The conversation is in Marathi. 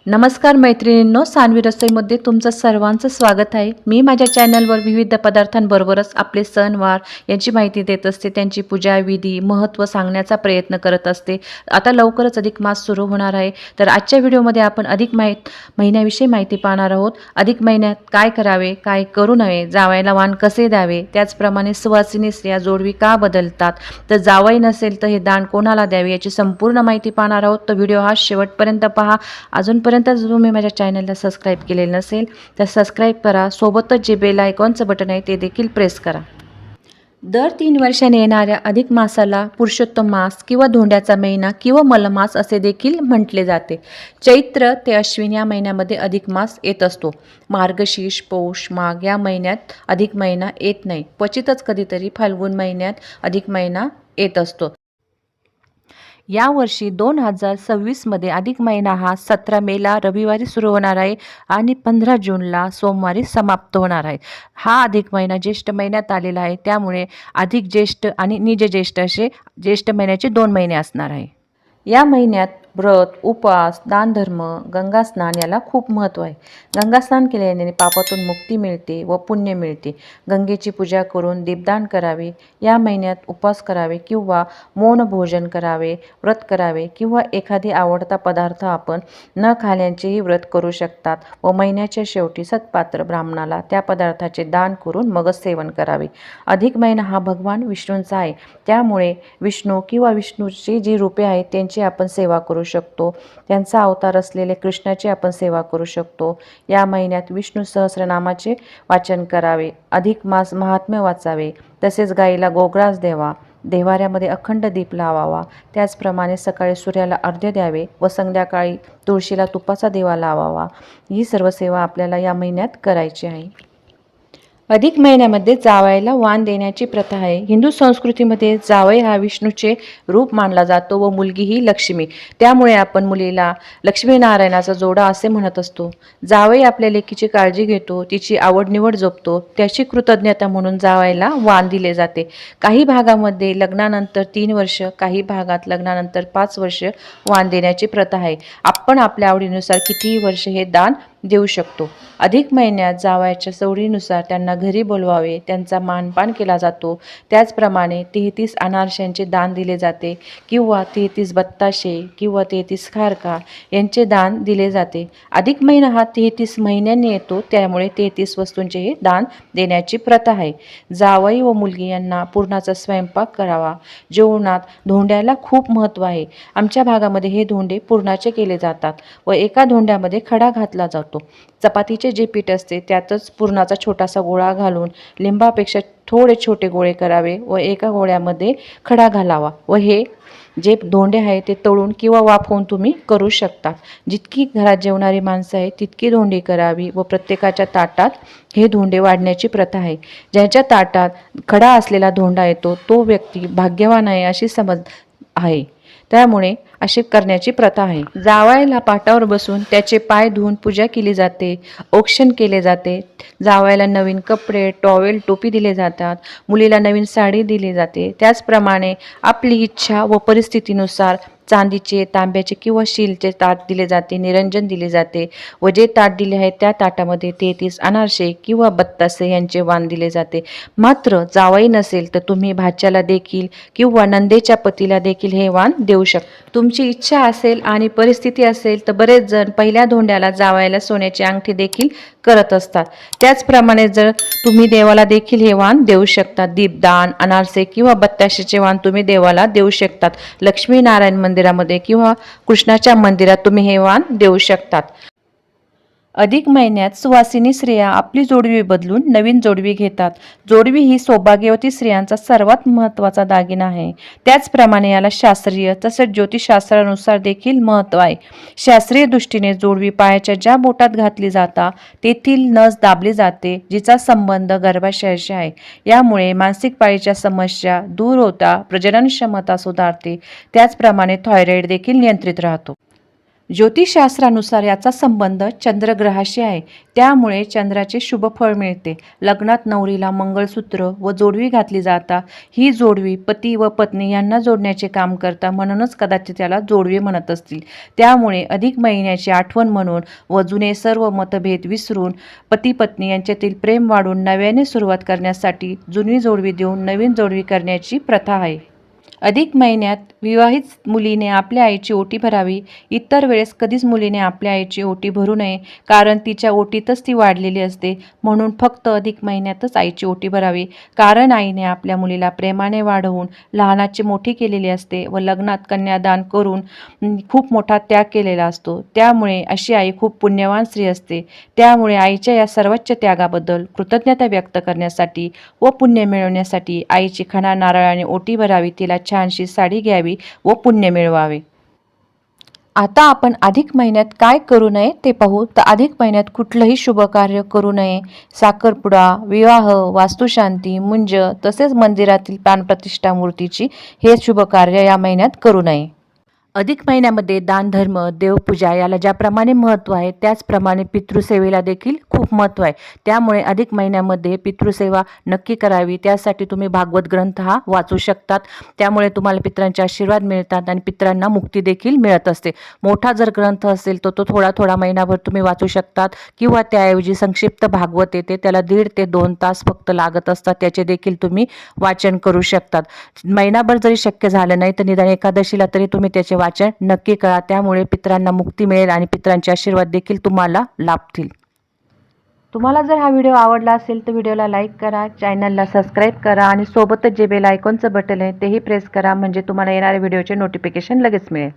नमस्कार मैत्रिणींनो, सान्वी रसोईमध्ये तुमचं सर्वांचं स्वागत आहे। मी माझ्या चॅनलवर विविध पदार्थांबरोबरच आपले सणवार यांची माहिती देत असते, त्यांची पूजा विधी महत्त्व सांगण्याचा प्रयत्न करत असते। आता लवकरच अधिक मास सुरू होणार आहे, तर आजच्या व्हिडिओमध्ये आपण अधिक महिन्याविषयी माहिती पाहणार आहोत। अधिक महिन्यात काय करावे, काय करू नये, जावयाला वाण कसे द्यावे, त्याचप्रमाणे सुवासिनी स्त्रिया जोडवी का बदलतात, तर जावई नसेल तर हे दान कोणाला द्यावे याची संपूर्ण माहिती पाहणार आहोत। तर व्हिडिओ हा शेवटपर्यंत पहा। अजूनपर्यंत जर तुम्ही माझ्या चॅनलला सबस्क्राईब केलेलं नसेल तर सबस्क्राईब करा, सोबतच जे बेल आयकॉनचं बटन आहे ते देखील प्रेस करा। दर 3 वर्षांनी येणाऱ्या अधिक मासाला पुरुषोत्तम मास किंवा धोंड्याचा महिना किंवा मलमास असे देखील म्हटले जाते। चैत्र ते अश्विन या महिन्यामध्ये अधिक मास येत असतो। मार्गशीर्ष, पौष, माघ या महिन्यात अधिक महिना येत नाही। क्वचितच कधीतरी फाल्गुन महिन्यात अधिक महिना येत असतो। यावर्षी 2026 मध्ये अधिक महिना हा 17 मेला रविवारी सुरू होणार आहे आणि 15 जूनला सोमवारी समाप्त होणार आहे। हा अधिक महिना ज्येष्ठ महिन्यात आलेला आहे, त्यामुळे अधिक ज्येष्ठ आणि निज ज्येष्ठ असे ज्येष्ठ महिन्याचे 2 महिने असणार आहे। या महिन्यात व्रत, उपवास, दानधर्म, गंगास्नान याला खूप महत्त्व आहे। गंगास्नान केल्याने पापातून मुक्ती मिळते व पुण्य मिळते। गंगेची पूजा करून दीपदान करावे, या महिन्यात उपवास करावे किंवा मौन भोजन करावे, व्रत करावे किंवा एखादी आवडता पदार्थ आपण न खाण्याचेही व्रत करू शकतात व महिन्याच्या शेवटी सत्पात्र ब्राह्मणाला त्या पदार्थाचे दान करून मगच सेवन करावे। अधिक महिना हा भगवान विष्णूंचा आहे, त्यामुळे विष्णू किंवा विष्णूची जी रूपे आहेत त्यांची आपण सेवा करू शकतो। त्यांचा अवतार असलेले कृष्णाची आपण सेवा करू शकतो। या महिन्यात विष्णू सहस्रनामाचे वाचन करावे, अधिक मास महात्म्य वाचावे, तसेच गाईला गोग्रास द्यावा, देव्हाऱ्यामध्ये अखंड दीप लावावा, त्याचप्रमाणे सकाळी सूर्याला अर्घ्य द्यावे व संध्याकाळी तुळशीला तुपाचा दिवा लावावा। ही सर्व सेवा आपल्याला या महिन्यात करायची आहे। अधिक महिन्यामध्ये जावयाला वाण देण्याची प्रथा आहे। हिंदू संस्कृतीमध्ये जावई हा विष्णूचे रूप मानला जातो व मुलगी ही लक्ष्मी, त्यामुळे आपण मुलीला लक्ष्मीनारायणाचा जोडा असे म्हणत असतो। जावई आपल्या लेकीची काळजी घेतो, तिची आवडनिवड जपतो, त्याची कृतज्ञता म्हणून जावयाला वाण दिले जाते। काही भागामध्ये लग्नानंतर 3 वर्ष, काही भागात लग्नानंतर 5 वर्ष वाण देण्याची प्रथा आहे। आपण आपल्या आवडीनुसार कितीही वर्ष हे दान देऊ शकतो। अधिक महिन्यात जावयाच्या सवडीनुसार त्यांना घरी बोलवावे, त्यांचा मानपान केला जातो। त्याचप्रमाणे 33 अनारशांचे दान दिले जाते किंवा 33 बत्ताशे किंवा 33 खारका यांचे दान दिले जाते। अधिक महिना हा 33 महिन्यांनी येतो, त्यामुळे 33 वस्तूंचे दान देण्याची प्रथा आहे। जावई व मुलगी यांना पुरणाचा स्वयंपाक करावा। जेवणात धोंड्याला खूप महत्त्व आहे। आमच्या भागामध्ये हे धोंडे पुरणाचे केले जातात व एका धोंड्यामध्ये खडा घातला जातो। चपातीचे जे पीठ असते त्यातच पुरणाचा छोटासा गोळा घालून लिंबापेक्षा थोडे छोटे गोळे करावे व एका गोळ्यामध्ये खडा घालावा व हे जे धोंडे आहे ते तळून किंवा वाफवून तुम्ही करू शकता। जितकी घरात जेवणारी माणसं आहेत तितकी धोंडी करावी व प्रत्येकाच्या ताटात हे धोंडे वाढण्याची प्रथा आहे। ज्याच्या ताटात खडा असलेला धोंडा येतो तो व्यक्ती भाग्यवान आहे अशी समज आहे, त्यामुळे अशी करण्याची प्रथा आहे। जावयाला पाटावर बसून त्याचे पाय धुवून पूजा केली जाते, औक्षण केले जाते। जावयाला नवीन कपडे, टॉवेल, टोपी दिले जातात, मुलीला नवीन साडी दिली जाते। त्याचप्रमाणे आपली इच्छा व परिस्थितीनुसार चांदीचे, तांब्याचे किंवा स्टीलचे ताट दिले जाते, निरंजन दिले जाते व जे ताट दिले आहे त्या ताटामध्ये 33 अनारसे किंवा बत्तासे यांचे वाण दिले जाते। मात्र जावई नसेल तर तुम्ही भाच्याला देखील किंवा नंदेच्या पतीला देखील हे वाण देऊ शकता। तुमची इच्छा असेल आणि परिस्थिती असेल तर बरेच जण पहिल्या धोंड्याला जावयाला सोन्याची अंगठी देखील करत असतात। त्याचप्रमाणे जर तुम्ही देवाला देखील हे वाण देऊ शकता। दीपदान, अनारसे किंवा बत्ताशेचे वाण तुम्ही देवाला देऊ शकतात। लक्ष्मीनारायण मंदिरामध्ये किंवा कृष्णाच्या मंदिरात तुम्ही हे वाण देऊ शकतात। अधिक महिन्यात सुवासिनी स्त्रिया आपली जोडवी बदलून नवीन जोडवी घेतात। जोडवी ही सौभाग्यवती स्त्रियांचा सर्वात महत्त्वाचा दागिना आहे। त्याचप्रमाणे याला शास्त्रीय तसेच ज्योतिषशास्त्रानुसार देखील महत्त्व आहे। शास्त्रीय दृष्टीने जोडवी पायाच्या ज्या बोटात घातली जातात तेथील नस दाबली जाते, जिचा संबंध गर्भाशयाशी आहे। यामुळे मासिक पाळीच्या समस्या दूर होतात, प्रजनन क्षमता सुधारते, त्याचप्रमाणे थायरॉइड देखील नियंत्रित राहतो। ज्योतिषशास्त्रानुसार याचा संबंध चंद्रग्रहाशी आहे, त्यामुळे चंद्राचे शुभ फळ मिळते. लग्नात नवरीला मंगळसूत्र व जोडवी घातली जातात. ही जोडवी पती व पत्नी यांना जोडण्याचे काम करतात, म्हणूनच कदाचित त्याला जोडवी म्हणत असतील. त्यामुळे अधिक महिन्याची आठवण म्हणून व जुने सर्व मतभेद विसरून पती पत्नी यांच्यातील प्रेम वाढून नव्याने सुरुवात करण्यासाठी जुनी जोडवी देऊन नवीन जोडवी करण्याची प्रथा आहे. अधिक महिन्यात विवाहित मुलीने आपल्या आईची ओटी भरावी. इतर वेळेस कधीच मुलीने आपल्या आईची ओटी भरू नये, कारण तिच्या ओटीतच ती वाढलेली असते. म्हणून फक्त अधिक महिन्यातच आईची ओटी भरावी, कारण आईने आपल्या मुलीला प्रेमाने वाढवून लहानाची मोठी केलेली असते व लग्नात कन्यादान करून खूप मोठा त्याग केलेला असतो. त्यामुळे अशी आई खूप पुण्यवान स्त्री असते. त्यामुळे आईच्या या सर्वोच्च त्यागाबद्दल कृतज्ञता व्यक्त करण्यासाठी व पुण्य मिळवण्यासाठी आईची खणा नारळाने ओटी भरावी, तिला छानशी साडी घ्यावी व पुण्य मिळवावे. आता आपण अधिक महिन्यात काय करू नये ते पाहू. तर अधिक महिन्यात कुठलंही शुभ कार्य करू नये. साखरपुडा, विवाह, वास्तुशांती, मुंज तसेच मंदिरातील प्राणप्रतिष्ठा मूर्तीची हे शुभ कार्य या महिन्यात करू नये. अधिक महिन्यामध्ये दानधर्म, देवपूजा याला ज्याप्रमाणे महत्त्व आहे, त्याचप्रमाणे पितृसेवेला देखील खूप महत्त्व आहे. त्यामुळे अधिक महिन्यामध्ये पितृसेवा नक्की करावी. त्यासाठी तुम्ही भागवत ग्रंथ हा वाचू शकतात. त्यामुळे तुम्हाला पितरांचे आशीर्वाद मिळतात आणि पितरांना मुक्ती देखील मिळत असते. मोठा जर ग्रंथ असेल तर तो थोडा महिनाभर तुम्ही वाचू शकतात, किंवा त्याऐवजी संक्षिप्त भागवत येते, त्याला 1.5 ते 2 तास फक्त लागत असतात, त्याचे देखील तुम्ही वाचन करू शकतात. महिनाभर जरी शक्य झालं नाही तर निदान एकादशीला तरी तुम्ही त्याचे वाचन नक्की करा. त्यामुळे पितरांना मुक्ती मिळेल आणि पितरांचे आशीर्वाद देखील तुम्हाला लाभतील. तुम्हाला जर हा व्हिडिओ आवडला असेल तर व्हिडिओला लाईक करा, चॅनलला सबस्क्राईब करा आणि सोबतच जे बेल आयकॉनचं बटन आहे तेही प्रेस करा, म्हणजे तुम्हाला येणाऱ्या व्हिडिओचे नोटिफिकेशन लगेच मिळेल.